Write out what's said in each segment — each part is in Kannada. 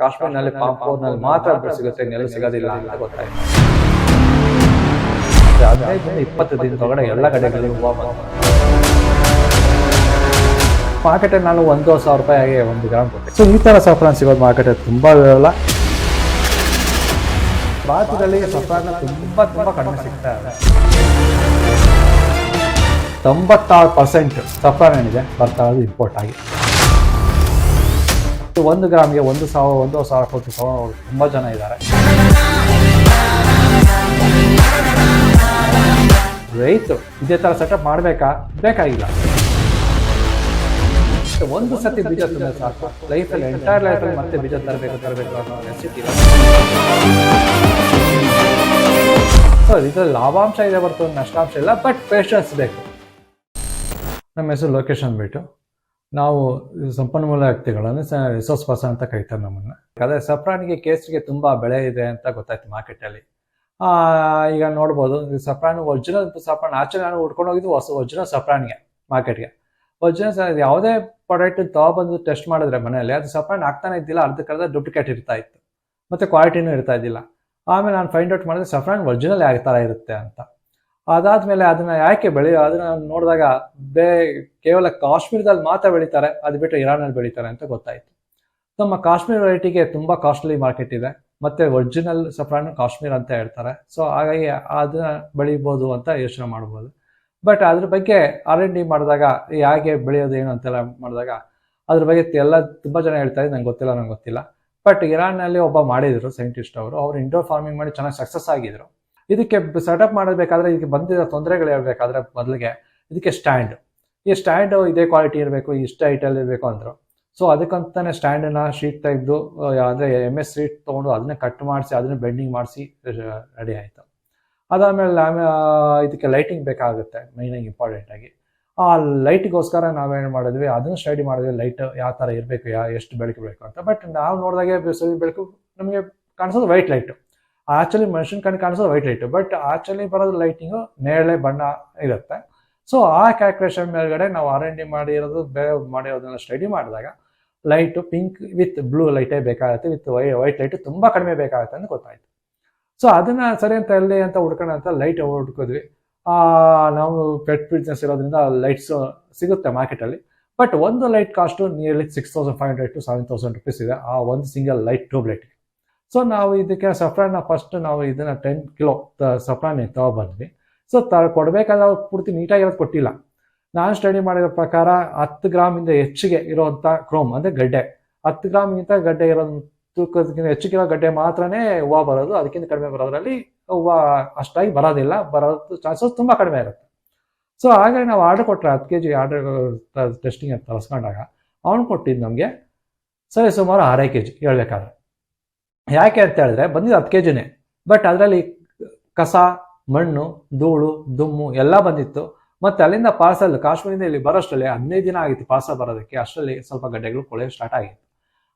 ಕಾಶ್ಮೀರ್ನಲ್ಲಿ ಪಾಂಪೋರ್ನಲ್ಲಿ ಮಾತ್ರ ಸಿಗುತ್ತೆ, ಇನ್ನೆಲ್ಲೂ ಸಿಗೋದಿಲ್ಲ ಅಂತ ಗೊತ್ತಾಯ್ತು. 15-20 ದಿನದೊಳಗಡೆ ಎಲ್ಲ ಕಡೆಗಳಲ್ಲಿ ಹೂವು ಬಂತು. ಮಾರ್ಕೆಟಲ್ಲಿ ನಾನು 1,000 ರೂಪಾಯಿಗೆ 1 ಗ್ರಾಮ್ ಕೊಟ್ಟೆ. ಸೊ ಈ ಥರ ಸಫ್ರಾನ್ ಸಿಗೋದು ಮಾರ್ಕೆಟಲ್ಲಿ ತುಂಬ ಇರಲ್ಲ. ಭಾರತದಲ್ಲಿ ಸಫ್ರಾನ್ ತುಂಬ ಕಡಿಮೆ ಸಿಗ್ತಾ ಇದೆ. 96% ಸಫ್ರಾನ್ ಏನಿದೆ ಬರ್ತಾ ಇರೋದು ಇಂಪೋರ್ಟ್ ಆಗಿ. 1 ಗ್ರಾಮ್ಗೆ 1,000 ಕೊಟ್ಟು ತಗೊಂಡು ತುಂಬ ಜನ ಇದ್ದಾರೆ. ರೈತರು ಇದೇ ಥರ ಸೆಟಪ್ ಮಾಡಬೇಕಾ? ಬೇಕಾಗಿಲ್ಲ. ಒಂದು ಸತಿ ಬೀಜ ತಂದ್ರೆ ಸಾಕು, ಲೈಫಲ್ಲಿ ಎಂಟೈರ್ ಲೈಫಲ್ಲಿ ಮತ್ತೆ ಬೀಜ ತರಬೇಕು ಅನ್ನೋ ನೆಸಿಟಿ ಇಲ್ಲ. ಸೊ ಇದರಲ್ಲಿ ಲಾಭಾಂಶ ಇದೆ ಹೊರತು ನಷ್ಟಾಂಶ ಇಲ್ಲ, ಬಟ್ ಪೇಷನ್ಸ್ ಬೇಕು. ನಮ್ಮ ಹೆಸರು ಲೋಕೇಶ್ ಅಂದ್ಬಿಟ್ಟು. ನಾವು ಸಂಪನ್ಮೂಲ ವ್ಯಕ್ತಿಗಳನ್ನು ರಿಸೋರ್ಸ್ ಪರ್ಸನ್ ಅಂತ ಕರೀತಾರೆ ನಮ್ಮನ್ನು. ಅದೇ ಸಫ್ರಾನ್ಗೆ ಕೇಸರಿಗೆ ತುಂಬ ಬೆಳೆ ಇದೆ ಅಂತ ಗೊತ್ತಾಯ್ತು ಮಾರ್ಕೆಟಲ್ಲಿ. ಈಗ ನೋಡ್ಬೋದು, ಸಫ್ರಾನ್ ಒರಿಜಿನಲ್ ಸಫ್ರಾನ್ ಆಕ್ಚುಲಿ ನಾನು ಹುಡ್ಕೊಂಡು ಹೋಗಿದ್ದು ಒರಿಜಿನಲ್ ಸಫ್ರಾನ್ಗೆ ಮಾರ್ಕೆಟ್ಗೆ. ಒರಿಜಿನಲ್ ಯಾವುದೇ ಪ್ರಾಡಕ್ಟ್ ತಗೊಬಂದು ಟೆಸ್ಟ್ ಮಾಡಿದ್ರೆ ಮನೆಯಲ್ಲಿ ಅದು ಸಫ್ರಾನ್ ಆಗ್ತಾನೆ ಇದ್ದಿಲ್ಲ, ಅರ್ಧಕ್ಕರ್ಧ ಡೂಪ್ಲಿಕೇಟ್ ಇರ್ತಾ ಇತ್ತು, ಮತ್ತು ಕ್ವಾಲಿಟಿನೂ ಇರ್ತಾ ಇದ್ದಿಲ್ಲ. ಆಮೇಲೆ ನಾನು ಫೈಂಡ್ ಔಟ್ ಮಾಡಿದ್ರೆ ಸಫ್ರಾನ್ ಒರಿಜಿನಲ್ ಯಾವ ಥರ ಇರುತ್ತೆ ಅಂತ. ಅದಾದಮೇಲೆ ಅದನ್ನು ಯಾಕೆ ಅದನ್ನು ನೋಡಿದಾಗ ಕೇವಲ ಕಾಶ್ಮೀರದಲ್ಲಿ ಮಾತ್ರ ಬೆಳೀತಾರೆ, ಅದು ಬಿಟ್ಟು ಇರಾನಲ್ಲಿ ಬೆಳೀತಾರೆ ಅಂತ ಗೊತ್ತಾಯಿತು. ನಮ್ಮ ಕಾಶ್ಮೀರ್ ವೆರೈಟಿಗೆ ತುಂಬ ಕಾಸ್ಟ್ಲಿ ಮಾರ್ಕೆಟ್ ಇದೆ, ಮತ್ತು ಒರಿಜಿನಲ್ ಸಫ್ರಾನ್ ಕಾಶ್ಮೀರ್ ಅಂತ ಹೇಳ್ತಾರೆ. ಸೊ ಹಾಗಾಗಿ ಅದನ್ನ ಬೆಳಿಬೋದು ಅಂತ ಯೋಚನೆ ಮಾಡ್ಬೋದು. ಬಟ್ ಅದ್ರ ಬಗ್ಗೆ R&D ಮಾಡಿದಾಗ ಹೇಗೆ ಬೆಳೆಯೋದು ಏನು ಅಂತೆಲ್ಲ ಮಾಡಿದಾಗ ಅದ್ರ ಬಗ್ಗೆ ಎಲ್ಲ ತುಂಬ ಜನ ಹೇಳ್ತಾರೆ, ನಂಗೆ ಗೊತ್ತಿಲ್ಲ. ಬಟ್ ಇರಾನ್ನಲ್ಲಿ ಒಬ್ಬ ಮಾಡಿದ್ರು ಸೈಂಟಿಸ್ಟ್, ಅವರು ಇಂಡೋರ್ ಫಾರ್ಮಿಂಗ್ ಮಾಡಿ ಚೆನ್ನಾಗಿ ಸಕ್ಸಸ್ ಆಗಿದ್ರು. ಇದಕ್ಕೆ ಸೆಟಪ್ ಮಾಡಬೇಕಾದ್ರೆ ಇದಕ್ಕೆ ಬಂದಿರೋ ತೊಂದರೆಗಳು ಹೇಳ್ಬೇಕಾದ್ರೆ ಮೊದಲಿಗೆ ಇದಕ್ಕೆ ಈ ಸ್ಟ್ಯಾಂಡ್ ಇದೇ ಕ್ವಾಲಿಟಿ ಇರಬೇಕು, ಇಷ್ಟ ಹೈಟಲ್ಲಿ ಇರಬೇಕು ಅಂದರು. ಸೊ ಅದಕ್ಕಂತಾನೆ ಸ್ಟ್ಯಾಂಡನ್ನ ಶೀಟ್ ತೆಗೆದು ಅಂದರೆ MS ಶೀಟ್ ತೊಗೊಂಡು ಅದನ್ನೇ ಕಟ್ ಮಾಡಿಸಿ ಅದನ್ನೇ ಬೆಂಡಿಂಗ್ ಮಾಡಿಸಿ ರೆಡಿ ಆಯಿತು. ಅದಾದಮೇಲೆ ಇದಕ್ಕೆ ಲೈಟಿಂಗ್ ಬೇಕಾಗುತ್ತೆ ಮೈನಾಗಿ ಇಂಪಾರ್ಟೆಂಟಾಗಿ. ಆ ಲೈಟ್ಗೋಸ್ಕರ ನಾವೇನು ಮಾಡಿದ್ವಿ, ಅದನ್ನು ಸ್ಟಡಿ ಮಾಡಿದ್ವಿ, ಲೈಟ್ ಯಾವ ಥರ ಇರಬೇಕು, ಎಷ್ಟು ಬೆಳಕು ಬೇಕು ಅಂತ. ಬಟ್ ನಾವು ನೋಡಿದಾಗೆ ಬೆಳಕು ನಮಗೆ ಕಾಣಿಸೋದು ವೈಟ್ ಲೈಟು. ಆ್ಯಕ್ಚುಲಿ ಮನುಷ್ಯನ ಕಣ್ಣು ಕಾಣಿಸೋದು ವೈಟ್ ಲೈಟು, ಬಟ್ ಆ್ಯಕ್ಚುಲಿ ಬರೋದು ಲೈಟಿಂಗು ನೇರಳೆ ಬಣ್ಣ ಇರುತ್ತೆ. ಸೊ ಆ ಕ್ಯಾಲ್ಕುಲೇಷನ್ ಮೇಲ್ಗಡೆ ನಾವು R&D ಮಾಡಿರೋದನ್ನ ಸ್ಟಡಿ ಮಾಡಿದಾಗ ಲೈಟು ಪಿಂಕ್ ವಿತ್ ಬ್ಲೂ ಲೈಟೇ ಬೇಕಾಗುತ್ತೆ, ವಿತ್ ವೈಟ್ ಲೈಟು ತುಂಬ ಕಡಿಮೆ ಬೇಕಾಗುತ್ತೆ ಅಂತ ಗೊತ್ತಾಯಿತು. ಸೊ ಅದನ್ನು ಸರಿ ಅಂತ ಎಲ್ಲಿ ಅಂತ ಹುಡ್ಕೋಣ ಅಂತ ಲೈಟ್ ಹುಡ್ಕಿದ್ವಿ. ನಾವು ಪೆಟ್ ಬಿಸ್ನೆಸ್ ಇರೋದ್ರಿಂದ ಲೈಟ್ಸ್ ಸಿಗುತ್ತೆ ಮಾರ್ಕೆಟಲ್ಲಿ. ಬಟ್ ಒಂದು light cost nearly 6,500 to 7,000 rupees ಇದೆ, ಆ ಒಂದು ಸಿಂಗಲ್ ಲೈಟ್ ಟ್ಯೂಬ್ ಲೈಟ್ಗೆ. ಸೊ ನಾವು ಇದಕ್ಕೆ ಸಫ್ರಾನ್ನ ಫಸ್ಟ್ ನಾವು ಇದನ್ನು 10 ಕಿಲೋ ಸಫ್ರಾನ್ ತಗೊಬಂದ್ವಿ. ಸೊ ಕೊಡಬೇಕಾದ್ರೆ ಅವ್ರು ಪೂರ್ತಿ ನೀಟಾಗಿರೋದು ಕೊಟ್ಟಿಲ್ಲ. ನಾನು ಸ್ಟಡಿ ಮಾಡಿರೋ ಪ್ರಕಾರ 10 ಗ್ರಾಮಿಂದ ಹೆಚ್ಚಿಗೆ ಇರೋವಂಥ ಕ್ರೋಮ್ ಅಂದರೆ ಗಡ್ಡೆ, 10 ಗ್ರಾಮಿಗಿಂತ ಗಡ್ಡೆ ಇರೋದು ತೂಕದಕ್ಕಿಂತ ಹೆಚ್ಚಿಗಿರೋ ಗಡ್ಡೆ ಮಾತ್ರನೇ ಹೂವು ಬರೋದು, ಅದಕ್ಕಿಂತ ಕಡಿಮೆ ಬರೋದ್ರಲ್ಲಿ ಹೂವು ಅಷ್ಟಾಗಿ ಬರೋದು ಚಾನ್ಸಸ್ ತುಂಬ ಕಡಿಮೆ ಇರುತ್ತೆ. ಸೊ ಹಾಗಾಗಿ ನಾವು ಆರ್ಡರ್ ಕೊಟ್ಟರೆ 10 kg ಆರ್ಡರ್ ಟೆಸ್ಟಿಂಗ್ ಅಂತ ತರಿಸ್ಕೊಂಡಾಗ ಅವನು ಕೊಟ್ಟಿದ್ದು ನಮಗೆ ಸರಿ ಸುಮಾರು 6 kg ಹೇಳ್ಬೇಕಾದ್ರೆ. ಯಾಕೆ ಅಂತ ಹೇಳಿದ್ರೆ ಬಂದಿದ್ದು 10 kgನೇ, ಬಟ್ ಅದರಲ್ಲಿ ಕಸ, ಮಣ್ಣು, ಧೂಳು, ದುಮ್ಮು ಎಲ್ಲ ಬಂದಿತ್ತು. ಮತ್ತು ಅಲ್ಲಿಂದ ಪಾರ್ಸಲ್ ಕಾಶ್ಮೀರಿಂದ ಇಲ್ಲಿ ಬರೋಷ್ಟರಲ್ಲಿ 15 ದಿನ ಆಗಿತ್ತು ಪಾರ್ಸಲ್ ಬರೋದಕ್ಕೆ. ಅಷ್ಟರಲ್ಲಿ ಸ್ವಲ್ಪ ಗಡ್ಡೆಗಳು ಕೊಳೆಯೋದು ಸ್ಟಾರ್ಟ್ ಆಗಿತ್ತು.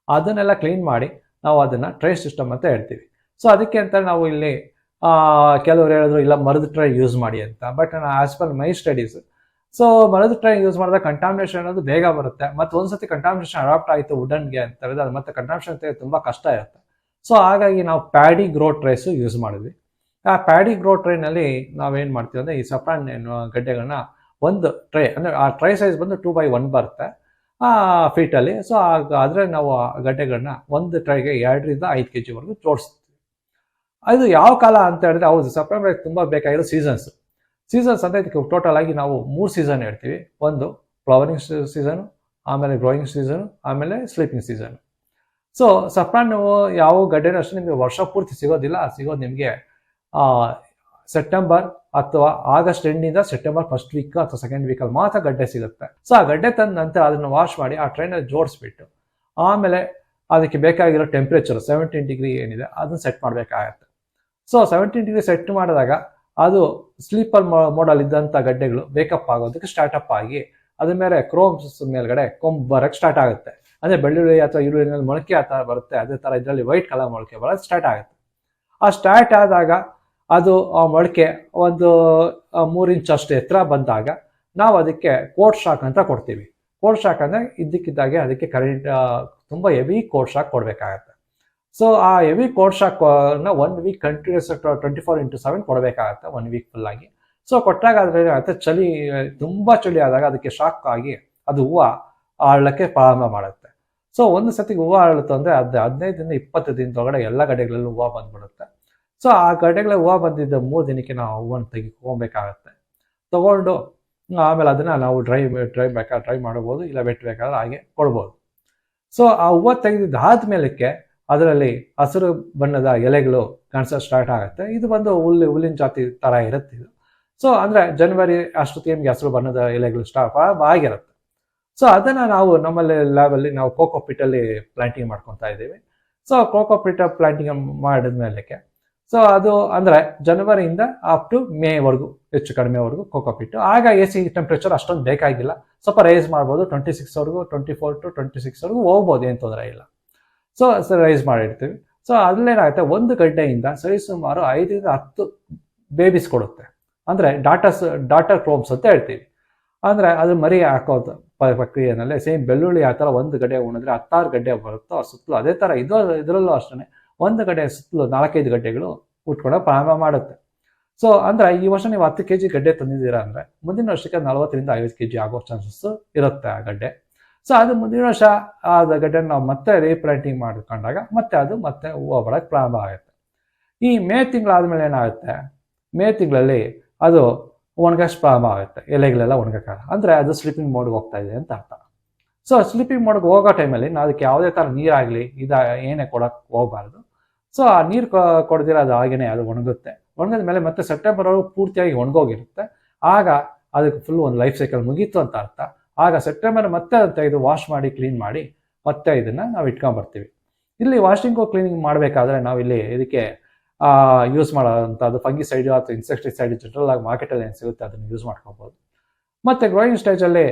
ಅದನ್ನೆಲ್ಲ ಕ್ಲೀನ್ ಮಾಡಿ ನಾವು ಅದನ್ನು ಟ್ರೇ ಸಿಸ್ಟಮ್ ಅಂತ ಹೇಳ್ತೀವಿ. ಸೊ ಅದಕ್ಕೆ ಅಂತ ನಾವು ಇಲ್ಲಿ ಕೆಲವರು ಹೇಳಿದ್ರು ಇಲ್ಲ ಮರದ ಟ್ರೈ ಯೂಸ್ ಮಾಡಿ ಅಂತ. But as per my studies, so ಮರದ ಟ್ರೈ ಯೂಸ್ ಮಾಡಿದಾಗ ಕಂಟಾಮಿನೇಷನ್ ಅನ್ನೋದು ಬೇಗ ಬರುತ್ತೆ. ಮತ್ತು ಒಂದ್ಸತಿ ಕಂಟಾಮಿನೇಷನ್ ಅಡಾಪ್ಟ್ ಆಯಿತು ವುಡನ್ಗೆ ಅಂತ ಹೇಳಿದ್ರೆ ಅದು ಮತ್ತೆ ಕಂಟಾಮಿನೇಷನ್ ತೆಗೆದು ತುಂಬ ಕಷ್ಟ ಇರುತ್ತೆ. ಸೊ ಹಾಗಾಗಿ ನಾವು ಪ್ಯಾಡಿ ಗ್ರೋ ಟ್ರೈಸು ಯೂಸ್ ಮಾಡಿದ್ವಿ. ಆ ಪ್ಯಾಡಿ ಗ್ರೋ ಟ್ರೈನಲ್ಲಿ ನಾವೇನು ಮಾಡ್ತೀವಿ ಅಂದರೆ ಈ ಸಫ್ರಾನ್ ಗಡ್ಡೆಗಳನ್ನ ಒಂದು ಟ್ರೈ ಅಂದರೆ ಆ ಟ್ರೈ ಸೈಜ್ ಬಂದು 2x1 ಬರುತ್ತೆ ಫೀಟಲ್ಲಿ. ಸೊ ಆದರೆ ನಾವು ಗಡ್ಡೆಗಳನ್ನ ಒಂದು ಟ್ರೈಗೆ 2 to 5 kg ಜೋಡಿಸ್ತೀವಿ. ಅದು ಯಾವ ಕಾಲ ಅಂತ ಹೇಳಿದ್ರೆ ಹೌದು ಸಫ್ರಾನ್ ತುಂಬ ಬೇಕಾಗಿರೋ ಸೀಸನ್ಸ್ ಅಂತ ಇದಕ್ಕೆ ಟೋಟಲ್ ಆಗಿ ನಾವು 3 ಸೀಸನ್ ಹೇಳ್ತೀವಿ. ಒಂದು ಫ್ಲವರಿಂಗ್ ಸೀಸನು, ಆಮೇಲೆ ಗ್ರೋಯಿಂಗ್ ಸೀಸನು, ಆಮೇಲೆ ಸ್ಲೀಪಿಂಗ್ ಸೀಸನು. ಸೊ ಸಫ್ರಾನ್ ಯಾವ ಗಡ್ಡೆನೂ ಅಷ್ಟೇ ನಿಮಗೆ ವರ್ಷ ಪೂರ್ತಿ ಸಿಗೋದಿಲ್ಲ. ಸಿಗೋದು ನಿಮಗೆ ಸೆಪ್ಟೆಂಬರ್ ಅಥವಾ ಆಗಸ್ಟ್ ಎಂಡಿಂದ ಸೆಪ್ಟೆಂಬರ್ ಫಸ್ಟ್ ವೀಕ್ ಅಥವಾ ಸೆಕೆಂಡ್ ವೀಕಲ್ಲಿ ಮಾತ್ರ ಗಡ್ಡೆ ಸಿಗುತ್ತೆ. ಸೊ ಆ ಗಡ್ಡೆ ತಂದ ನಂತರ ಅದನ್ನು ವಾಶ್ ಮಾಡಿ ಆ ಟ್ರೈನಲ್ಲಿ ಜೋಡಿಸ್ಬಿಟ್ಟು ಆಮೇಲೆ ಅದಕ್ಕೆ ಬೇಕಾಗಿರೋ ಟೆಂಪ್ರೇಚರ್ 17 ಡಿಗ್ರಿ ಏನಿದೆ ಅದನ್ನು ಸೆಟ್ ಮಾಡಬೇಕಾಗತ್ತೆ. ಸೊ 17 ಡಿಗ್ರಿ ಸೆಟ್ ಮಾಡಿದಾಗ ಅದು ಸ್ಲೀಪರ್ ಮೋಡಲ್ ಇದ್ದಂಥ ಗಡ್ಡೆಗಳು ಬೇಕಪ್ ಆಗೋದಕ್ಕೆ ಸ್ಟಾರ್ಟಪ್ ಆಗಿ ಅದ್ರ ಮೇಲೆ ಕ್ರೋಮ್ಸ್ ಮೇಲ್ಗಡೆ ಕೊಂಬ್ ಬರೋಕ್ಕೆ ಸ್ಟಾರ್ಟ್ ಆಗುತ್ತೆ. ಅಂದರೆ ಬೆಳ್ಳುಳ್ಳಿ ಅಥವಾ ಈರುಳ್ಳಿನಲ್ಲಿ ಮೊಳಕೆ ಆ ಥರ ಬರುತ್ತೆ, ಅದೇ ಥರ ಇದರಲ್ಲಿ ವೈಟ್ ಕಲರ್ ಮೊಳಕೆ ಬರೋದು ಸ್ಟಾರ್ಟ್ ಆಗುತ್ತೆ. ಆ ಸ್ಟಾರ್ಟ್ ಆದಾಗ ಅದು ಆ ಮೊಳಕೆ ಒಂದು 3 ಇಂಚ್ ಅಷ್ಟು ಎತ್ತರ ಬಂದಾಗ ನಾವು ಅದಕ್ಕೆ ಕೋಟ್ ಶಾಕ್ ಅಂತ ಕೊಡ್ತೀವಿ. ಕೋಟ್ ಶಾಕ್ ಅಂದರೆ ಇದ್ದಕ್ಕಿದ್ದಾಗೆ ಅದಕ್ಕೆ ಕರೆಂಟ್ ತುಂಬ ಹೆವಿ ಕೋಟ್ ಶಾಕ್ ಕೊಡಬೇಕಾಗತ್ತೆ. ಸೊ ಆ ಹೆವಿ ಕೋಡ್ ಶಾಕ್ನ 1 ವೀಕ್ ಕಂಟಿನ್ಯೂಸ್ 24/7 ಕೊಡಬೇಕಾಗತ್ತೆ, 1 ವೀಕ್ ಫುಲ್ ಆಗಿ. ಸೊ ಕೊಟ್ಟಾಗ ಅದ್ರ ಚಳಿ, ತುಂಬಾ ಚಳಿ ಆದಾಗ ಅದಕ್ಕೆ ಶಾಕ್ ಆಗಿ ಅದು ಹೂವು ಆಳಕ್ಕೆ ಪ್ರಾರಂಭ ಮಾಡುತ್ತೆ. ಸೊ ಒಂದು ಸತಿ ಹೂವು ಆಳುತ್ತೆ ಅಂದ್ರೆ 15ರಿಂದ 20 ದಿನದೊಳಗಡೆ ಎಲ್ಲ ಗಡ್ಡೆಗಳಲ್ಲೂ ಹೂವು ಬಂದ್ಬಿಡುತ್ತೆ. ಸೊ ಆ ಗಡ್ಡೆಗಳ ಹೂವು ಬಂದಿದ್ದ 3 ದಿನಕ್ಕೆ ನಾವು ಹೂವನ್ನು ತೆಗಿಕೊಬೇಕಾಗತ್ತೆ. ತಗೊಂಡು ಆಮೇಲೆ ಅದನ್ನ ನಾವು ಡ್ರೈ ಬೇಕಾದ್ರೆ ಡ್ರೈ ಮಾಡಬಹುದು, ಇಲ್ಲ ವೆಟ್ ಬೇಕಾದ್ರೆ ಹಾಗೆ ಕೊಡ್ಬೋದು. ಸೊ ಆ ಹೂವು ತೆಗೆದಿದ್ದಾದ್ಮೇಲಕ್ಕೆ ಅದರಲ್ಲಿ ಹಸಿರು ಬಣ್ಣದ ಎಲೆಗಳು ಕಾಣಿಸೋಕೆ ಸ್ಟಾರ್ಟ್ ಆಗುತ್ತೆ. ಇದು ಬಂದು ಹುಲ್ಲಿನ ಜಾತಿ ತರ ಇರುತ್ತೆ ಇದು. ಸೊ ಅಂದ್ರೆ ಜನವರಿ ಅಷ್ಟೊತ್ತಿಗೆ ನಿಮ್ಗೆ ಹಸಿರು ಬಣ್ಣದ ಎಲೆಗಳು ಸ್ಟಾರ್ಟ್ ಆಗಿರುತ್ತೆ. ಸೊ ಅದನ್ನ ನಾವು ನಮ್ಮಲ್ಲಿ ಲ್ಯಾಬಲ್ಲಿ ನಾವು ಕೋಕೋಪಿಟ್ ಅಲ್ಲಿ ಪ್ಲಾಂಟಿಂಗ್ ಮಾಡ್ಕೊತಾ ಇದ್ದೀವಿ. ಸೊ ಕೋಕೋಪಿಟ್ ಪ್ಲಾಂಟಿಂಗ್ ಮಾಡಿದ್ಮೇಲೆ ಸೊ ಅದು ಅಂದ್ರೆ ಜನವರಿಯಿಂದ ಅಪ್ ಟು ಮೇವರೆಗೂ, ಹೆಚ್ಚು ಕಡಿಮೆವರೆಗೂ ಕೋಕೋಪಿಟ್. ಆಗ AC ಟೆಂಪ್ರೇಚರ್ ಅಷ್ಟೊಂದು ಬೇಕಾಗಿಲ್ಲ, ಸ್ವಲ್ಪ ರೈಸ್ ಮಾಡ್ಬೋದು. 26 ವರೆಗೂ, 24 to 26 ವರೆಗೂ ಹೋಗ್ಬೋದು, ಏನು ತೊಂದರೆ ಇಲ್ಲ. ಸೊ ರೈಸ್ ಮಾಡಿರ್ತೀವಿ. ಸೊ ಅಲ್ಲೇನಾಗುತ್ತೆ, ಒಂದು ಗಡ್ಡೆಯಿಂದ ಸರಿಸುಮಾರು 5ರಿಂದ 10 ಬೇಬೀಸ್ ಕೊಡುತ್ತೆ. ಅಂದ್ರೆ ಡಾಟರ್ ಕ್ರೋಮ್ಸ್ ಅಂತ ಹೇಳ್ತೀವಿ. ಅಂದ್ರೆ ಅದು ಮರಿ ಹಾಕೋದು ಪ್ರಕ್ರಿಯೆನಲ್ಲಿ ಸೇಮ್ ಬೆಳ್ಳುಳ್ಳಿ ಆ ಥರ ಒಂದು ಗಡ್ಡೆ ಉಣಿದ್ರೆ 16 ಗಡ್ಡೆ ಬರುತ್ತೋ ಸುತ್ತಲೂ, ಅದೇ ಥರ ಇದರಲ್ಲೂ ಅಷ್ಟೇ ಒಂದು ಗಡ್ಡೆ ಸುತ್ತಲೂ 4-5 ಗಡ್ಡೆಗಳು ಉಟ್ಕೊಂಡು ಪ್ರಾರಂಭ ಮಾಡುತ್ತೆ. ಸೊ ಅಂದ್ರೆ ಈ ವರ್ಷ ನೀವು 10 kg ಗಡ್ಡೆ ತಂದಿದ್ದೀರಾ ಅಂದ್ರೆ ಮುಂದಿನ ವರ್ಷಕ್ಕೆ 40ರಿಂದ 50 kg ಆಗೋ ಚಾನ್ಸಸ್ ಇರುತ್ತೆ ಆ ಗಡ್ಡೆ. ಸೊ ಅದು ಮುಂದಿನ ವರ್ಷ ಆದ ಗಡ್ಡೆ ನಾವು ಮತ್ತೆ ರೀಪ್ಲಾಂಟಿಂಗ್ ಮಾಡ್ಕೊಂಡಾಗ ಮತ್ತೆ ಹೂವು ಬರೋಕ್ಕೆ ಪ್ರಾರಂಭ ಆಗುತ್ತೆ. ಈ ಮೇ ತಿಂಗಳಾದ್ಮೇಲೆ ಏನಾಗುತ್ತೆ, ಮೇ ತಿಂಗಳಲ್ಲಿ ಅದು ಒಣಗಕ್ಕೆ ಪ್ರಾರಂಭ ಆಗುತ್ತೆ, ಎಲೆಗಳೆಲ್ಲ ಒಣಗಕ್ಕಾಗ, ಅಂದ್ರೆ ಅದು ಸ್ಲೀಪಿಂಗ್ ಮೋಡ್ಗೆ ಹೋಗ್ತಾ ಇದೆ ಅಂತ ಅರ್ಥ. ಸೊ ಸ್ಲೀಪಿಂಗ್ ಮೋಡ್ಗೆ ಹೋಗೋ ಟೈಮಲ್ಲಿ ನಾವು ಅದಕ್ಕೆ ಯಾವುದೇ ಥರ ನೀರಾಗಲಿ ಏನೇ ಕೊಡೋಕೆ ಹೋಗಬಾರ್ದು. ಸೊ ಆ ನೀರು ಕೊಡದಿರ ಅದು ಹಾಗೇನೆ ಅದು ಒಣಗುತ್ತೆ. ಒಣಗಿದ ಮೇಲೆ ಮತ್ತೆ ಸೆಪ್ಟೆಂಬರ್ ಪೂರ್ತಿಯಾಗಿ ಒಣಗೋಗಿರುತ್ತೆ. ಆಗ ಅದಕ್ಕೆ ಫುಲ್ ಒಂದು ಲೈಫ್ ಸೈಕಲ್ ಮುಗೀತು ಅಂತ ಅರ್ಥ. ಆಗ ಸೆಪ್ಟೆಂಬರ್ ಮತ್ತೆ ತೆಗೆದು ವಾಶ್ ಮಾಡಿ ಕ್ಲೀನ್ ಮಾಡಿ ಮತ್ತೆ ಇದನ್ನ ನಾವು ಇಟ್ಕೊಂಡ್ಬರ್ತೀವಿ. ಇಲ್ಲಿ ವಾಷಿಂಗು ಕ್ಲೀನಿಂಗ್ ಮಾಡಬೇಕಾದ್ರೆ ನಾವು ಇಲ್ಲಿ ಇದಕ್ಕೆ ಯೂಸ್ ಮಾಡೋಂಥದ್ದು ಫಂಗಿಸೈಡ್ ಅಥವಾ ಇನ್ಸೆಕ್ಟಿಸೈಡ್ ಜನರಲ್ ಆಗಿ ಮಾರ್ಕೆಟಲ್ಲಿ ಏನು ಸಿಗುತ್ತೆ ಅದನ್ನು ಯೂಸ್ ಮಾಡ್ಕೊಬೋದು. ಮತ್ತೆ ಗ್ರೋಯಿಂಗ್ ಸ್ಟೇಜಲ್ಲಿ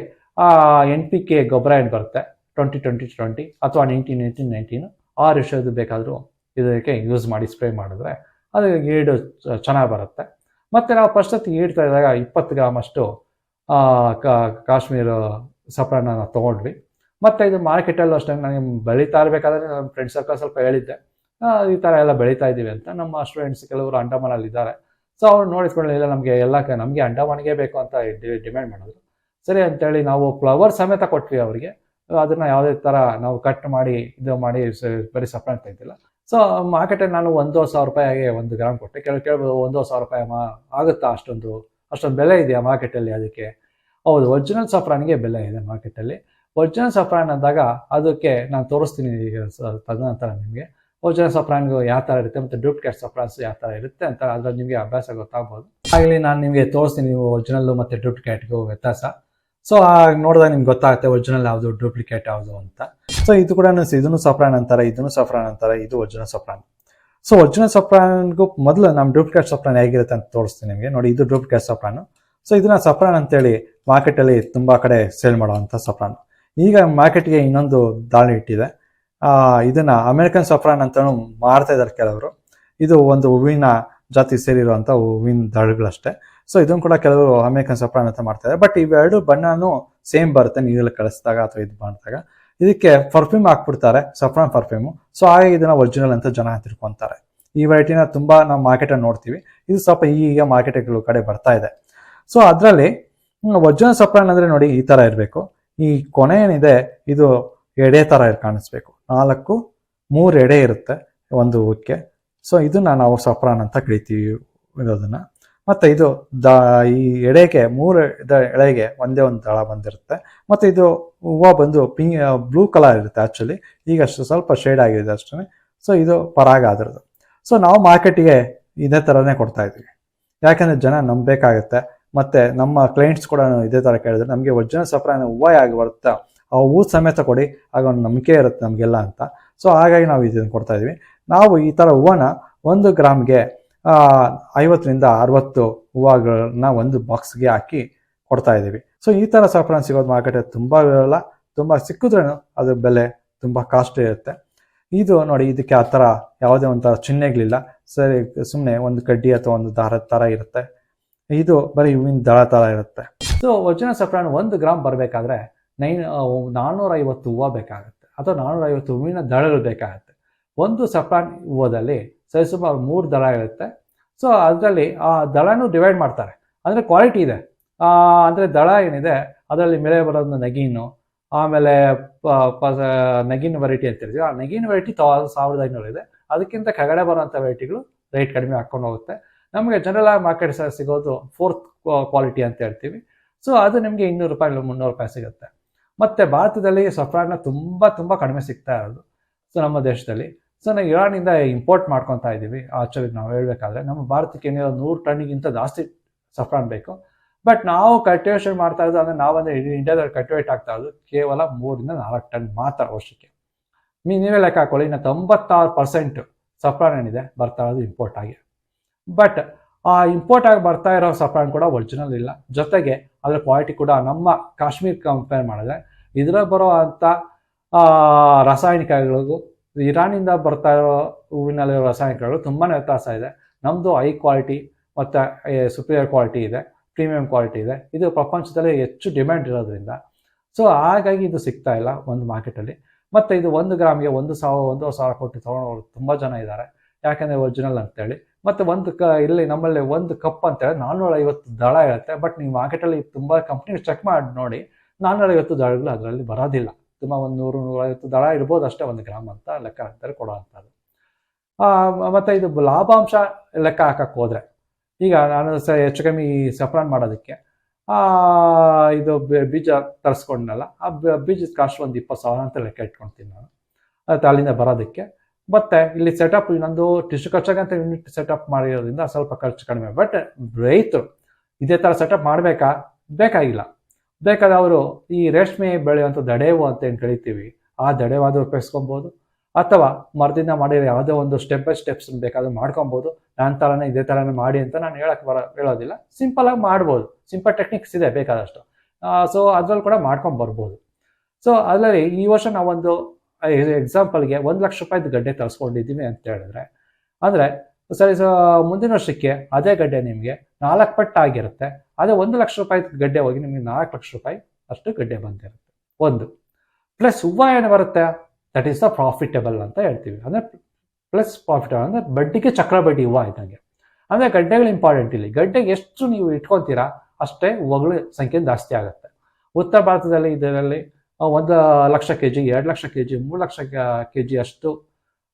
NPK ಗೊಬ್ಬರ ಏನು ಬರುತ್ತೆ 20-20-20 ಅಥವಾ 19-19-19 6 ವರ್ಷದ್ದು ಬೇಕಾದರೂ ಇದಕ್ಕೆ ಯೂಸ್ ಮಾಡಿ ಸ್ಪ್ರೇ ಮಾಡಿದ್ರೆ ಅದು ಈಡು ಚೆನ್ನಾಗಿ ಬರುತ್ತೆ. ಮತ್ತು ನಾವು ಫಸ್ಟ್ ಹೊತ್ತು ಈಡ್ತಾ ಇದ್ದಾಗ 20 ಗ್ರಾಮ್ ಅಷ್ಟು ಕಾಶ್ಮೀರ ಸಫ್ರಾನ ನಾವು ತೊಗೊಂಡ್ವಿ. ಮತ್ತು ಇದು ಮಾರ್ಕೆಟಲ್ಲೂ ಅಷ್ಟೇ ನನಗೆ ಬೆಳೀತಾ ಇರಬೇಕಾದ್ರೆ ನಮ್ಮ ಫ್ರೆಂಡ್ಸ್ ಸರ್ಕಲ್ ಸ್ವಲ್ಪ ಹೇಳಿದ್ದೆ ಈ ಥರ ಎಲ್ಲ ಬೆಳೀತಾ ಇದ್ದೀವಿ ಅಂತ. ನಮ್ಮ ಸ್ಟೂಡೆಂಟ್ಸ್ ಕೆಲವರು ಅಂಡಮಾನಲ್ಲಿ ಇದ್ದಾರೆ. ಸೊ ಅವ್ರು ನೋಡಿಸ್ಕೊಳ್ಳಿಲ್ಲ, ನಮಗೆ ಅಂಡಮಾನಿಗೆ ಬೇಕು ಅಂತ ಡಿಮ್ಯಾಂಡ್ ಮಾಡಿದ್ರು. ಸರಿ ಅಂತೇಳಿ ನಾವು ಫ್ಲವರ್ ಸಮೇತ ಕೊಟ್ವಿ ಅವರಿಗೆ. ಅದನ್ನು ಯಾವುದೇ ಥರ ನಾವು ಕಟ್ ಮಾಡಿ ಇದು ಮಾಡಿ ಬರೀ ಸಪ್ರೇಟ್ ತೆಗೆದಿಲ್ಲ. ಸೊ ಮಾರ್ಕೆಟಲ್ಲಿ ನಾನು 1,500 ರೂಪಾಯಿಗೆ 1 ಗ್ರಾಮ್ ಕೊಟ್ಟೆ. ಕೇಳ್ಬೋದು 1,500 ರೂಪಾಯಿ ಆಗುತ್ತಾ, ಅಷ್ಟೊಂದು ಬೆಲೆ ಇದೆಯಾ ಮಾರ್ಕೆಟಲ್ಲಿ ಅದಕ್ಕೆ? ಹೌದು, ಒರಿಜಿನಲ್ ಸಫ್ರಾನ್ಗೆ ಬೆಲೆ ಇದೆ ಮಾರ್ಕೆಟಲ್ಲಿ. ಒರಿಜಿನಲ್ ಸಫ್ರಾನ್ ಅಂದಾಗ ಅದಕ್ಕೆ ನಾನು ತೋರಿಸ್ತೀನಿ ಈಗ ತದನಂತರ ನಿಮಗೆ ಒರಿಜಿನಲ್ ಸಫ್ರಾನ್ಗೂ ಯಾವ ಥರ ಇರುತ್ತೆ ಮತ್ತು ಡೂಪ್ಲಿಕೇಟ್ ಸಫ್ರಾನ್ಸ್ ಯಾವ ಥರ ಇರುತ್ತೆ ಅಂತ ಅದ್ರಲ್ಲಿ ನಿಮಗೆ ಅಭ್ಯಾಸ ಗೊತ್ತಾಗ್ಬೋದು. ಆಗಲಿ ನಾನು ನಿಮಗೆ ತೋರಿಸ್ತೀನಿ ನೀವು ಒರಿಜಿನಲ್ಲು ಮತ್ತು ಡೂಪ್ಲಿಕೇಟ್ಗೂ ವ್ಯತ್ಯಾಸ. ಸೊ ನೋಡಿದಾಗ ನಿಮ್ಗೆ ಗೊತ್ತಾಗುತ್ತೆ ಒರಿಜಿನಲ್ ಯಾವುದು ಡೂಪ್ಲಿಕೇಟ್ ಯಾವುದು ಅಂತ. ಸೊ ಇದು ಕೂಡ ಇದನ್ನು ಸಫ್ರಾನ್ ಅಂತಾರೆ, ಇದನ್ನು ಸಫ್ರಾನ್ ಅಂತಾರೆ, ಇದು ಒರಿಜಿನಲ್ ಸಫ್ರಾನ್. ಸೊ ಒರಿಜಿನಲ್ ಸಫ್ರಾನ್ಗೂ ಮೊದಲು ನಮ್ಮ ಡೂಪ್ಲಿಕೇಟ್ ಸಫ್ರಾನ್ ಹೇಗಿರುತ್ತೆ ಅಂತ ತೋರಿಸ್ತೀನಿ ನಿಮಗೆ. ನೋಡಿ, ಇದು ಡೂಪ್ಲಿಕೇಟ್ ಸಫ್ರಾನು. ಸೊ ಇದನ್ನ ಸಫ್ರಾನ್ ಅಂತೇಳಿ ಮಾರ್ಕೆಟಲ್ಲಿ ತುಂಬ ಕಡೆ ಸೇಲ್ ಮಾಡುವಂಥ ಸಫ್ರಾನ್. ಈಗ ಮಾರ್ಕೆಟ್ಗೆ ಇನ್ನೊಂದು ದಾಳಿ ಇಟ್ಟಿದೆ. ಇದನ್ನ ಅಮೆರಿಕನ್ ಸಫ್ರಾನ್ ಅಂತಾನು ಮಾಡ್ತಾ ಇದ್ದಾರೆ ಕೆಲವರು. ಇದು ಒಂದು ಹೂವಿನ ಜಾತಿ ಸೇರಿರುವಂಥ ಹೂವಿನ ದಳಗಳಷ್ಟೇ. ಸೊ ಇದನ್ನು ಕೂಡ ಕೆಲವರು ಅಮೆರಿಕನ್ ಸಫ್ರಾನ್ ಅಂತ ಮಾಡ್ತಾರೆ. ಬಟ್ ಇವೆರಡು ಬಣ್ಣನೂ ಸೇಮ್ ಬರುತ್ತೆ ನೀರಲ್ಲಿ ಕಳಿಸಿದಾಗ ಅಥವಾ ಇದು ಮಾಡಿದಾಗ. ಇದಕ್ಕೆ ಪರ್ಫ್ಯೂಮ್ ಹಾಕ್ಬಿಡ್ತಾರೆ, ಸಫ್ರಾನ್ ಪರ್ಫ್ಯೂಮು. ಸೊ ಹಾಗೆ ಇದನ್ನ ಒರಿಜಿನಲ್ ಅಂತ ಜನ ತಿಳ್ಕೊಂತಾರೆ. ಈ ವೆರೈಟಿನ ತುಂಬಾ ನಾವು ಮಾರ್ಕೆಟಲ್ಲಿ ನೋಡ್ತೀವಿ. ಇದು ಸ್ವಲ್ಪ ಈಗ ಮಾರ್ಕೆಟ್ಗಳು ಕಡೆ ಬರ್ತಾ ಇದೆ. ಸೊ ಅದರಲ್ಲಿ ಒರಿಜಿನಲ್ ಸಫ್ರಾನ್ ಅಂದ್ರೆ ನೋಡಿ ಈ ತರ ಇರಬೇಕು. ಈ ಕೊನೆ ಏನಿದೆ ಇದು ಎಡೆ ತರ ಕಾಣಿಸ್ಬೇಕು. 3 ಎಡೆ ಇರುತ್ತೆ ಒಂದು ಹೂಕ್ಕೆ. ಸೊ ಇದನ್ನ ನಾವು ಸಫ್ರಾನ್ ಅಂತ ಕರಿತೀವಿ ಇರೋದನ್ನ. ಮತ್ತೆ ಇದು ಈ ಎಡೆಗೆ 3 ಎಳೆಗೆ ಒಂದೇ ಒಂದು ದಳ ಬಂದಿರುತ್ತೆ. ಮತ್ತೆ ಇದು ಹೂವು ಬಂದು ಬ್ಲೂ ಕಲರ್ ಇರುತ್ತೆ ಆಕ್ಚುಲಿ. ಈಗ ಸ್ವಲ್ಪ ಶೇಡ್ ಆಗಿದೆ ಅಷ್ಟೇ. ಸೊ ಇದು ಪರಾಗ ಅದರದ್ದು. ಸೊ ನಾವು ಮಾರ್ಕೆಟಿಗೆ ಇದೇ ಥರನೇ ಕೊಡ್ತಾ ಇದ್ದೀವಿ, ಯಾಕಂದರೆ ಜನ ನಂಬಬೇಕಾಗುತ್ತೆ. ಮತ್ತು ನಮ್ಮ ಕ್ಲೈಂಟ್ಸ್ ಕೂಡ ಇದೇ ಥರ ಕೇಳಿದ್ರೆ ನಮಗೆ ಒರಿಜಿನಲ್ ಸಫ್ರಾನ್ ಹೂವು ಆಗಿ ಬರುತ್ತೆ, ಆ ಹೂ ಸಮೇತ ಕೊಡಿ, ಆಗ ಒಂದು ನಂಬಿಕೆ ಇರುತ್ತೆ ನಮಗೆಲ್ಲ ಅಂತ. ಸೊ ಹಾಗಾಗಿ ನಾವು ಇದನ್ನು ಕೊಡ್ತಾ ಇದ್ದೀವಿ. ನಾವು ಈ ಥರ ಹೂವನ್ನ 1 ಗ್ರಾಮ್ಗೆ 50ರಿಂದ 60 ಹೂವುಗಳನ್ನ ಒಂದು ಬಾಕ್ಸ್ಗೆ ಹಾಕಿ ಕೊಡ್ತಾ ಇದ್ದೀವಿ. ಸೊ ಈ ಥರ ಸಫ್ರಾನ್ ಸಿಗೋದು ಮಾರ್ಕೆಟಲ್ಲಿ ತುಂಬ ಇರಲ್ಲ. ತುಂಬ ಸಿಕ್ಕಿದ್ರೂ ಅದ್ರ ಬೆಲೆ ತುಂಬ ಕಾಸ್ಟ್ಲಿ ಇರುತ್ತೆ. ಇದು ನೋಡಿ, ಇದಕ್ಕೆ ಆ ಥರ ಯಾವುದೇ ಒಂಥರ ಚಿಹ್ನೆಗಳಿಲ್ಲ. ಸರಿ, ಸುಮ್ಮನೆ ಒಂದು ಕಡ್ಡಿ ಅಥವಾ ಒಂದು ದಾರದ ಥರ ಇರುತ್ತೆ. ಇದು ಬರೀ ಹೂವಿನ ದಳ ಥರ ಇರುತ್ತೆ. ಸೊ ಒರಿಜಿನಲ್ ಸಫ್ರಾನ್ 1 ಗ್ರಾಮ್ ಬರಬೇಕಾದ್ರೆ 450 ಹೂವು ಬೇಕಾಗುತ್ತೆ ಅಥವಾ 450 ಹೂವಿನ ದಳಗಳು ಬೇಕಾಗುತ್ತೆ. ಒಂದು ಸಫ್ರಾನ್ ಹೂವದಲ್ಲಿ ಸರಿಸುಮಾರು 3 ದಳ ಇರುತ್ತೆ. ಸೊ ಅದರಲ್ಲಿ ಆ ದಳನೂ ಡಿವೈಡ್ ಮಾಡ್ತಾರೆ, ಅಂದರೆ ಕ್ವಾಲಿಟಿ ಇದೆ. ಅಂದರೆ ದಳ ಏನಿದೆ ಅದರಲ್ಲಿ ಮೇಲೆ ಬರೋದು ನಗೀನು, ಆಮೇಲೆ ನಗೀನ್ ವೆರೈಟಿ ಅಂತ ಹೇಳ್ತೀವಿ. ಆ ನಗೀನ್ ವೆರೈಟಿ 1500 ಇದೆ. ಅದಕ್ಕಿಂತ ಕೆಳಗಡೆ ಬರೋಂಥ ವೆರೈಟಿಗಳು ರೇಟ್ ಕಡಿಮೆ ಹಾಕೊಂಡು ಹೋಗುತ್ತೆ. ನಮಗೆ ಜನರಲ್ ಆಗಿ ಮಾರ್ಕೆಟ್ ಸಿಗೋದು 4th ಕ್ವಾಲಿಟಿ ಅಂತ ಹೇಳ್ತೀವಿ. ಸೊ ಅದು ನಿಮಗೆ 200 ರೂಪಾಯಿ 300 ರೂಪಾಯಿ ಸಿಗುತ್ತೆ. ಮತ್ತು ಭಾರತದಲ್ಲಿ ಸಫ್ರಾನ್ನ ತುಂಬ ಕಡಿಮೆ ಸಿಗ್ತಾ ಇರೋದು. ಸೊ ನಮ್ಮ ದೇಶದಲ್ಲಿ ನಾವು ಇರಾನಿಂದ ಇಂಪೋರ್ಟ್ ಮಾಡ್ಕೊತಾ ಇದ್ದೀವಿ. ಆಕ್ಚುಲಿ ನಾವು ಹೇಳ್ಬೇಕಾದ್ರೆ ನಮ್ಮ ಭಾರತಕ್ಕೆ ಏನಿರೋ 100 ಟನ್ನಿಗಿಂತ ಜಾಸ್ತಿ ಸಫ್ರಾನ್ ಬೇಕು. ಬಟ್ ನಾವು ಕಲ್ಟಿವೇಷನ್ ಮಾಡ್ತಾ ಇರೋದು ಅಂದರೆ ನಾವಂದರೆ ಇಂಡಿಯಾದಲ್ಲಿ ಕಲ್ಟಿವೇಟ್ ಆಗ್ತಾ ಇರೋದು ಕೇವಲ 3 ಇಂದ 4 ಟನ್ ಮಾತ್ರ ವರ್ಷಕ್ಕೆ. ನೀವೇ ಲೆಕ್ಕ ಹಾಕೊಳ್ಳಿ, ಇನ್ನು 96% ಸಫ್ರಾನ್ ಏನಿದೆ ಬರ್ತಾ ಇರೋದು ಇಂಪೋರ್ಟ್ ಆಗಿ. ಬಟ್ ಆ ಇಂಪೋರ್ಟ್ ಆಗಿ ಬರ್ತಾ ಇರೋ ಸಫ್ರಾನ್ ಕೂಡ ಒರಿಜಿನಲ್ ಇಲ್ಲ. ಜೊತೆಗೆ ಅದರ ಕ್ವಾಲಿಟಿ ಕೂಡ ನಮ್ಮ ಕಾಶ್ಮೀರ್ ಕಂಪೇರ್ ಮಾಡಿದ್ರೆ ಇದರ ಬರೋ ಅಂಥ ರಾಸಾಯನಿಕಗಳಿಗೂ ಇರಾನಿಂದ ಬರ್ತಾ ಇರೋ ಹೂವಿನಲ್ಲಿರೋ ರಾಸಾಯನಿಕಗಳು ತುಂಬಾ ವ್ಯತ್ಯಾಸ ಇದೆ. ನಮ್ಮದು ಹೈ ಕ್ವಾಲಿಟಿ ಮತ್ತು ಸುಪೀರಿಯರ್ ಕ್ವಾಲಿಟಿ ಇದೆ, ಪ್ರೀಮಿಯಂ ಕ್ವಾಲಿಟಿ ಇದೆ. ಇದು ಪ್ರಪಂಚದಲ್ಲಿ ಹೆಚ್ಚು ಡಿಮ್ಯಾಂಡ್ ಇರೋದ್ರಿಂದ ಸೊ ಹಾಗಾಗಿ ಇದು ಸಿಗ್ತಾ ಇಲ್ಲ ಒಂದು ಮಾರ್ಕೆಟಲ್ಲಿ. ಮತ್ತು ಇದು 1 ಗ್ರಾಮ್ಗೆ 1,000 ಕೊಟ್ಟು ತೊಗೊಳೋರು ತುಂಬ ಜನ ಇದ್ದಾರೆ, ಯಾಕೆಂದರೆ ಒರಿಜಿನಲ್ ಅಂತೇಳಿ. ಮತ್ತು ಇಲ್ಲಿ ನಮ್ಮಲ್ಲಿ 1 ಕಪ್ ಅಂತೇಳಿ 450 ದಳ ಇರುತ್ತೆ. ಬಟ್ ನೀವು ಮಾರ್ಕೆಟಲ್ಲಿ ತುಂಬ ಕಂಪ್ನಿ ಚೆಕ್ ಮಾಡಿ ನೋಡಿ, 450 ದಳಗಳು ಅದರಲ್ಲಿ ಬರೋದಿಲ್ಲ. ತುಂಬ 100-150 ದಳ ಇರ್ಬೋದು ಅಷ್ಟೇ 1 ಗ್ರಾಮ್ ಅಂತ ಲೆಕ್ಕ ಹಾಕ್ತಾರೆ ಕೊಡುವಂಥದ್ದು. ಮತ್ತು ಇದು ಲಾಭಾಂಶ ಲೆಕ್ಕ ಹಾಕಕ್ಕೆ ಹೋದರೆ, ಈಗ ನಾನು ಹೆಚ್ಚು ಕಮ್ಮಿ ಸಫ್ರಾನ್ ಮಾಡೋದಕ್ಕೆ ಇದು ಬೀಜ ತರಿಸ್ಕೊಂಡಲ್ಲ, ಆ ಬೀಜದ ಕಾಸ್ಟ್ ಒಂದು 20,000 ಅಂತ ಲೆಕ್ಕ ಇಟ್ಕೊಳ್ತೀನಿ ನಾನು ಅದು ಅಲ್ಲಿಂದ ಬರೋದಕ್ಕೆ. ಮತ್ತು ಇಲ್ಲಿ ಸೆಟಪ್ ಇನ್ನೊಂದು ಟಿಶ್ಯೂ ಖರ್ಚಾಗಂತ ಯೂನಿಟ್ ಸೆಟಪ್ ಮಾಡಿರೋದ್ರಿಂದ ಸ್ವಲ್ಪ ಖರ್ಚು ಕಡಿಮೆ. ಬಟ್ ರೈತರು ಇದೇ ಥರ ಸೆಟಪ್ ಬೇಕಾಗಿಲ್ಲ. ಬೇಕಾದ್ರೆ ಅವರು ಈ ರೇಷ್ಮೆ ಬೆಳೆಯುವಂಥ ದಡೇವು ಅಂತ ಏನು ಕರಿತೀವಿ, ಆ ದಡೇವಾದರೂ ಉಪಯೋಗಿಸ್ಕೊಬೋದು, ಅಥವಾ ಮರದಿಂದ ಮಾಡಿರೋ ಯಾವುದೋ ಒಂದು ಸ್ಟೆಪ್ ಬೈ ಸ್ಟೆಪ್ಸ್ ಬೇಕಾದ್ರೂ ಮಾಡ್ಕೊಬೋದು. ನನ್ನ ಥರನೇ ಇದೇ ಥರನೇ ಮಾಡಿ ಅಂತ ನಾನು ಹೇಳೋದಿಲ್ಲ. ಸಿಂಪಲಾಗಿ ಮಾಡ್ಬೋದು, ಸಿಂಪಲ್ ಟೆಕ್ನಿಕ್ಸ್ ಇದೆ ಬೇಕಾದಷ್ಟು. ಸೊ ಅದ್ರಲ್ಲಿ ಕೂಡ ಮಾಡ್ಕೊಂಬರ್ಬೋದು. ಸೊ ಅದರಲ್ಲಿ ಈ ವರ್ಷ ನಾವೊಂದು ಎಕ್ಸಾಂಪಲ್ಗೆ 1 ಲಕ್ಷ ರೂಪಾಯಿದು ಗಡ್ಡೆ ತರಿಸ್ಕೊಂಡಿದ್ದೀವಿ ಅಂತ ಹೇಳಿದ್ರೆ, ಅಂದರೆ ಸರಿ ಮುಂದಿನ ವರ್ಷಕ್ಕೆ ಅದೇ ಗಡ್ಡೆ ನಿಮಗೆ 4 ಪಟ್ಟು ಆಗಿರುತ್ತೆ. ಅದೇ 1 ಲಕ್ಷ ರೂಪಾಯಿ ಗಡ್ಡೆ ಹೋಗಿ ನಿಮಗೆ 4 ಲಕ್ಷ ರೂಪಾಯಿ ಅಷ್ಟು ಗಡ್ಡೆ ಬಂದಿರುತ್ತೆ. ಒಂದು ಪ್ಲಸ್ ಹೂವು ಏನು ಬರುತ್ತೆ, ದಟ್ ಈಸ್ ದ ಪ್ರಾಫಿಟಬಲ್ ಅಂತ ಹೇಳ್ತೀವಿ. ಅಂದರೆ ಪ್ಲಸ್ ಪ್ರಾಫಿಟಬಲ್ ಅಂದರೆ ಬಡ್ಡಿಗೆ ಚಕ್ರ ಬಡ್ಡಿ ಹೂವು ಇದ್ದಂಗೆ. ಅಂದರೆ ಗಡ್ಡೆಗಳು ಇಂಪಾರ್ಟೆಂಟ್. ಇಲ್ಲಿ ಗಡ್ಡೆಗೆ ಎಷ್ಟು ನೀವು ಇಟ್ಕೊತೀರಾ ಅಷ್ಟೇ ಹೂವುಗಳ ಸಂಖ್ಯೆ ಜಾಸ್ತಿ ಆಗುತ್ತೆ. ಉತ್ತರ ಭಾರತದಲ್ಲಿ ಇದರಲ್ಲಿ 1 lakh kg, 2 lakh kg, 3 lakh kg ಅಷ್ಟು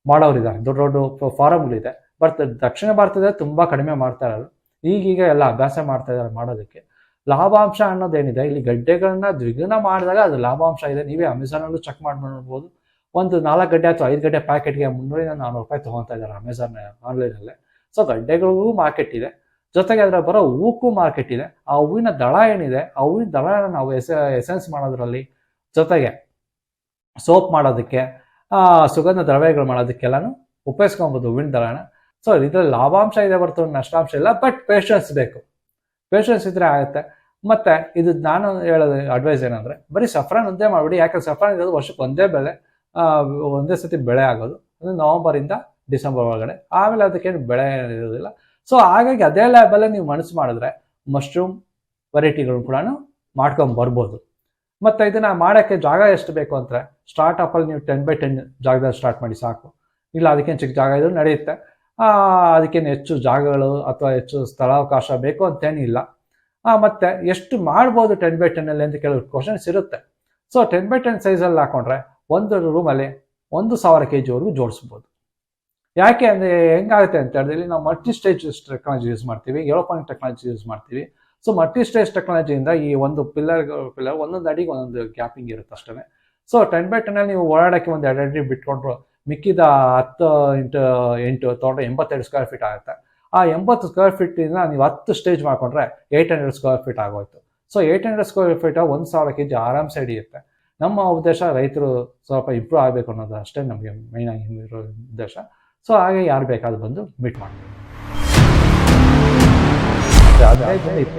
ಮಾಡೋರಿದ್ದಾರೆ, ದೊಡ್ಡ ದೊಡ್ಡ ಫಾರಮ್ಗಳಿದೆ. ಬಟ್ ದಕ್ಷಿಣ ಭಾರತದಲ್ಲಿ ತುಂಬ ಕಡಿಮೆ ಮಾಡ್ತಾ ಇರೋದು. ಈಗೀಗ ಎಲ್ಲ ಅಭ್ಯಾಸ ಮಾಡ್ತಾ ಇದ್ದಾರೆ ಮಾಡೋದಕ್ಕೆ. ಲಾಭಾಂಶ ಅನ್ನೋದೇನಿದೆ, ಇಲ್ಲಿ ಗಡ್ಡೆಗಳನ್ನ ದ್ವಿಗುಣ ಮಾಡಿದಾಗ ಅದು ಲಾಭಾಂಶ ಇದೆ. ನೀವೇ ಅಮೆಝಾನಲ್ಲೂ ಚೆಕ್ ಮಾಡಿ ನೋಡ್ಬೋದು. ಒಂದು 4 ಗಡ್ಡೆ ಅಥವಾ 5 ಗಡ್ಡೆ ಪ್ಯಾಕೆಟ್ಗೆ 300-400 ರೂಪಾಯಿ ತೊಗೊತಾ ಇದ್ದಾರೆ ಅಮೆಝಾನ್ ಆನ್ಲೈನಲ್ಲೇ. ಸೊ ಗಡ್ಡೆಗಳಿಗೂ ಮಾರ್ಕೆಟ್ ಇದೆ, ಜೊತೆಗೆ ಅದರ ಬರೋ ಹೂಕ್ಕೂ ಮಾರ್ಕೆಟ್ ಇದೆ. ಆ ಹೂವಿನ ದಳ ಏನಿದೆ, ಆ ಹೂವಿನ ದಳನ ನಾವು ಎಸೆನ್ಸ್ ಮಾಡೋದ್ರಲ್ಲಿ, ಜೊತೆಗೆ ಸೋಪ್ ಮಾಡೋದಕ್ಕೆ, ಸುಗಂಧ ದ್ರವ್ಯಗಳು ಮಾಡೋದಕ್ಕೆಲ್ಲನೂ ಉಪಯೋಗಿಸ್ಕೊಬೋದು ಹೂವಿನ ದಳನ. ಸೊ ಇದರಲ್ಲಿ ಲಾಭಾಂಶ ಇದೆ ಹೊರತು ನಷ್ಟಾಂಶ ಇಲ್ಲ. ಬಟ್ ಪೇಷನ್ಸ್ ಬೇಕು, ಪೇಷನ್ಸ್ ಇದ್ರೆ ಆಗುತ್ತೆ. ಮತ್ತು ಇದು ನಾನು ಹೇಳೋದು ಅಡ್ವೈಸ್ ಏನಂದರೆ, ಬರೀ ಸಫ್ರಾನ್ ಒಂದೇ ಮಾಡಿಬಿಡಿ. ಯಾಕಂದ್ರೆ ಸಫ್ರಾನ್ ಇರೋದು ವರ್ಷಕ್ಕೆ ಒಂದೇ ಸತಿ ಬೆಳೆ ಆಗೋದು, ಅಂದರೆ ನವಂಬರಿಂದ ಡಿಸೆಂಬರ್ ಒಳಗಡೆ. ಆಮೇಲೆ ಅದಕ್ಕೇನು ಬೆಳೆ ಇರೋದಿಲ್ಲ. ಸೊ ಹಾಗಾಗಿ ಅದೇ ಲ್ಯಾಬಲ್ಲೇ ನೀವು ಮನಸ್ಸು ಮಾಡಿದ್ರೆ ಮಶ್ರೂಮ್ ವೆರೈಟಿಗಳು ಕೂಡ ಮಾಡ್ಕೊಂಬರ್ಬೋದು. ಮತ್ತು ಇದನ್ನು ಮಾಡೋಕ್ಕೆ ಜಾಗ ಎಷ್ಟು ಬೇಕು ಅಂದರೆ, ಸ್ಟಾರ್ಟಪ್ಪಲ್ಲಿ ನೀವು 10x10 ಜಾಗದಲ್ಲಿ ಸ್ಟಾರ್ಟ್ ಮಾಡಿ ಸಾಕು. ಇಲ್ಲ ಅದಕ್ಕೇನು ಚಿಕ್ಕ ಜಾಗ ಇದ್ರೂ ನಡೆಯುತ್ತೆ. ಅದಕ್ಕೇನು ಹೆಚ್ಚು ಜಾಗಗಳು ಅಥವಾ ಹೆಚ್ಚು ಸ್ಥಳಾವಕಾಶ ಬೇಕು ಅಂತೇನಿಲ್ಲ. ಮತ್ತು ಎಷ್ಟು ಮಾಡ್ಬೋದು 10x10 ಅಂತ ಕೆಲವು ಕ್ವಶನ್ಸ್ ಇರುತ್ತೆ. ಸೊ 10x10 ಸೈಜಲ್ಲಿ ಹಾಕೊಂಡ್ರೆ ಒಂದು ರೂಮಲ್ಲಿ 1,000 kgವರೆಗೂ ಜೋಡಿಸ್ಬೋದು. ಯಾಕೆ ಅಂದರೆ ಹೆಂಗಾಗುತ್ತೆ ಅಂತ ಹೇಳಿದ್ರೆ, ನಾವು ಮಲ್ಟಿ ಸ್ಟೇಜ್ ಟೆಕ್ನಾಲಜಿ ಯೂಸ್ ಮಾಡ್ತೀವಿ, ಏರೋಪಾನಿಕ್ ಟೆಕ್ನಾಲಜಿ ಯೂಸ್ ಮಾಡ್ತೀವಿ. ಸೊ ಮಲ್ಟಿ ಸ್ಟೇಜ್ ಟೆಕ್ನಾಲಜಿಯಿಂದ ಈ ಒಂದು ಪಿಲ್ಲರ್ ಒಂದೊಂದು ಅಡಿಗೆ ಒಂದೊಂದು ಗ್ಯಾಪಿಂಗ್ ಇರುತ್ತೆ ಅಷ್ಟೇ. ಸೊ 10x10 ನೀವು ಓಡಾಡೋಕ್ಕೆ ಒಂದು 2 ಅಡಿ ಬಿಟ್ಕೊಂಡ್ರು ಮಿಕ್ಕಿದ 10x8 ತೊಗೊಂಡ್ರೆ 82 ಸ್ಕ್ವೇರ್ ಫೀಟ್ ಆಗುತ್ತೆ. ಆ 80 ಸ್ಕ್ವೇರ್ ಫೀಟಿಂದ ನೀವು 10 ಸ್ಟೇಜ್ ಮಾಡ್ಕೊಂಡ್ರೆ 800 ಸ್ಕ್ವೇರ್ ಫೀಟ್ ಆಗೋಯ್ತು. ಸೊ 800 ಸ್ಕ್ವೇರ್ ಫೀಟ್ 1,000 kg ಆರಾಮ್ಸೆ ಹಿಡಿಯುತ್ತೆ. ನಮ್ಮ ಉದ್ದೇಶ ರೈತರು ಸ್ವಲ್ಪ ಇಂಪ್ರೂವ್ ಆಗಬೇಕು ಅನ್ನೋದು ಅಷ್ಟೇ ನಮಗೆ ಮೈನ್ ಆಗಿ ಇರೋ ಉದ್ದೇಶ. ಸೊ ಹಾಗೆ ಯಾರು ಬೇಕಾದ್ರೂ ಬಂದು ಮೀಟ್ ಮಾಡ್ತೀವಿ.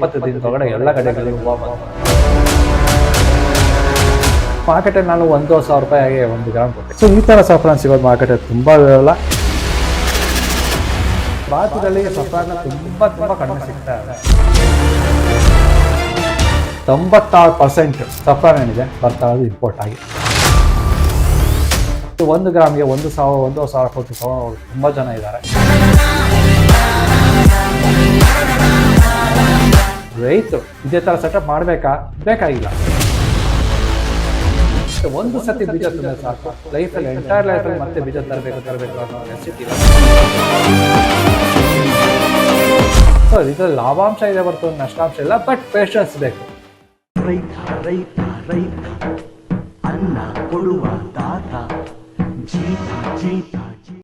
15 ದಿನದೊಳಗಡೆ ಎಲ್ಲ ಕಡೆಗಳಿಗೂ ಹೂವು ಬಂದು ಮಾರ್ಕೆಟಲ್ಲಿ ನಾನು 1,000 ರೂಪಾಯಿಗೆ 1 ಗ್ರಾಮ್ ಕೊಟ್ಟೆ. ಸೊ ಈ ಥರ ಸಫ್ರಾನ್ ಸಿಗೋದು ಮಾರ್ಕೆಟಲ್ಲಿ ತುಂಬ ಇರೋಲ್ಲ. ಭಾರತದಲ್ಲಿ ಸಫ್ರಾನ್ನ ತುಂಬ ಕಡಿಮೆ ಸಿಗ್ತಾ ಇದೆ. 96% ಸಫ್ರಾನ್ ಏನಿದೆ ಬರ್ತಾ ಇರೋದು ಇಂಪೋರ್ಟ್ ಆಗಿ. 1 ಗ್ರಾಮ್ಗೆ 1,000 ಕೊಟ್ಟು ತಗೊಳ್ಳೋರು ತುಂಬ ಜನ ಇದ್ದಾರೆ. ರೈತರು ಇದೇ ಥರ ಸೆಟಪ್ ಮಾಡಬೇಕಾ? ಬೇಕಾಗಿಲ್ಲ. ಒಂದು ಸತಿ ಬೀಜ ತಂದ್ರೆ ಸಾಕು, ಲೈಫಲ್ಲಿ ಎಂಟೈರ್ ಲೈಫಲ್ಲಿ ಮತ್ತೆ ಬೀಜ ತರಬೇಕು ಅನ್ನೋ ನೆಸಿಟಿ ಇಲ್ಲ. ಸೊ ಇದರಲ್ಲಿ ಲಾಭಾಂಶ ಇದೆ ಹೊರತು ನಷ್ಟಾಂಶ ಇಲ್ಲ, ಬಟ್ ಪೇಷನ್ಸ್ ಬೇಕು. ರೈತ ಅನ್ನ ಕೊಡುವ ದಾತ ಜೀತ